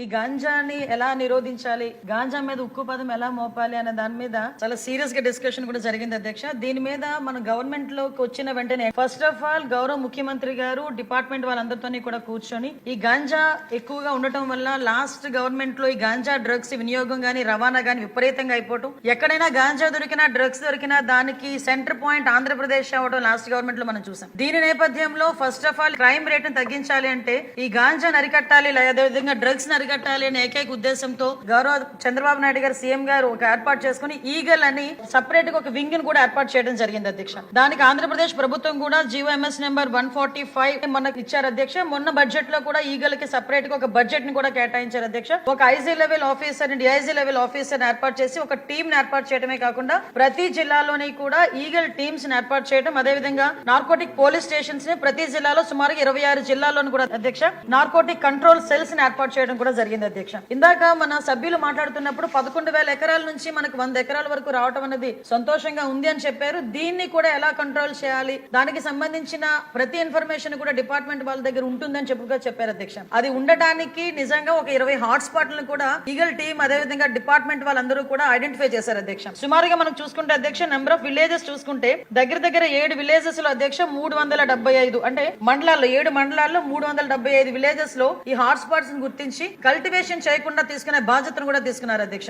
ఈ గాంజాని ఎలా నిరోధించాలి, గాంజా మీద ఉక్కు పదం ఎలా మోపాలి అనే దాని మీద చాలా సీరియస్ గా డిస్కషన్ కూడా జరిగింది అధ్యక్ష. దీని మీద మన గవర్నమెంట్ లోకి వచ్చిన వెంటనే ఫస్ట్ ఆఫ్ ఆల్ గౌరవ ముఖ్యమంత్రి గారు డిపార్ట్మెంట్ వాళ్ళందరితో కూడా కూర్చొని ఈ గాంజా ఎక్కువగా ఉండటం వల్ల లాస్ట్ గవర్నమెంట్ లో ఈ గాంజా డ్రగ్స్ వినియోగం గానీ రవాణా గానీ విపరీతంగా అయిపోవటం, ఎక్కడైనా గాంజా దొరికినా డ్రగ్స్ దొరికినా దానికి సెంటర్ పాయింట్ ఆంధ్రప్రదేశ్ అవడం లాస్ట్ గవర్నమెంట్ లో మనం చూసాం. దీని నేపథ్యంలో first of all crime rate తగ్గించాలి అంటే ఈ గాంజా అరికట్టాలి, అదేవిధంగా డ్రగ్స్ అరికట్టాలి అనే ఏకైక ఉద్దేశంతో గౌరవ చంద్రబాబు నాయుడు గారు సీఎం గారు ఒక ఏర్పాటు చేసుకుని ఈగల్ అని సపరేట్ గా ఒక వింగ్ ని కూడా ఏర్పాటు చేయడం జరిగింది అధ్యక్ష. దానికి ఆంధ్రప్రదేశ్ ప్రభుత్వం కూడా జీవోఎంఎస్ నెంబర్ 145 మనకు ఇచ్చారు అధ్యక్ష. మొన్న బడ్జెట్ లో కూడా ఈగల్ కి సపరేట్ గా ఒక బడ్జెట్ ని కూడా కేటాయించారు అధ్యక్ష. ఒక IG level officer DIG level officer ఏర్పాటు చేసి ఒక టీమ్ ని ఏర్పాటు చేయడమే కాకుండా ప్రతి జిల్లాలోని కూడా ఈగల్ టీమ్స్ ని ఏర్పాటు చేయడం, అదేవిధంగా నార్కోటిక్ పోలీస్ స్టేషన్స్ ని ప్రతి జిల్లాలో సుమారుగా 26 జిల్లాల్లోని కూడా అధ్యక్ష నార్కోటిక్ కంట్రోల్ సెల్స్ ని ఏర్పాటు చేయడం కూడా జరిగింది అధ్యక్ష. ఇందాక మన సభ్యులు మాట్లాడుతున్నప్పుడు 11,000 ఎకరాల నుంచి మనకు 100 ఎకరాల వరకు రావడం అనేది సంతోషంగా ఉంది అని చెప్పారు. దీన్ని కూడా ఎలా కంట్రోల్ చేయాలి, దానికి సంబంధించిన ప్రతి ఇన్ఫర్మేషన్ కూడా డిపార్ట్మెంట్ వాళ్ళ దగ్గర ఉంటుందని చెప్పారు అధ్యక్ష. అది ఉండటానికి నిజంగా ఒక 20 హాట్ స్పాట్లను కూడా ఈగల్ టీమ్ అదేవిధంగా డిపార్ట్మెంట్ వాళ్ళందరూ కూడా ఐడెంటిఫై చేశారు అధ్యక్ష. సుమారుగా మనం చూసుకుంటే అధ్యక్ష నెంబర్ ఆఫ్ విలేజెస్ చూసుకుంటే దగ్గర 7 విలేజెస్ లో అధ్యక్ష 375 అంటే మండలాల్లో 7 మండలాల్లో 375 విలేజెస్ లో ఈ హాట్ స్పాట్స్ గుర్తించి కల్టివేషన్ చేయకుండా తీసుకునే బాధ్యతను కూడా తీసుకున్నారు అధ్యక్ష.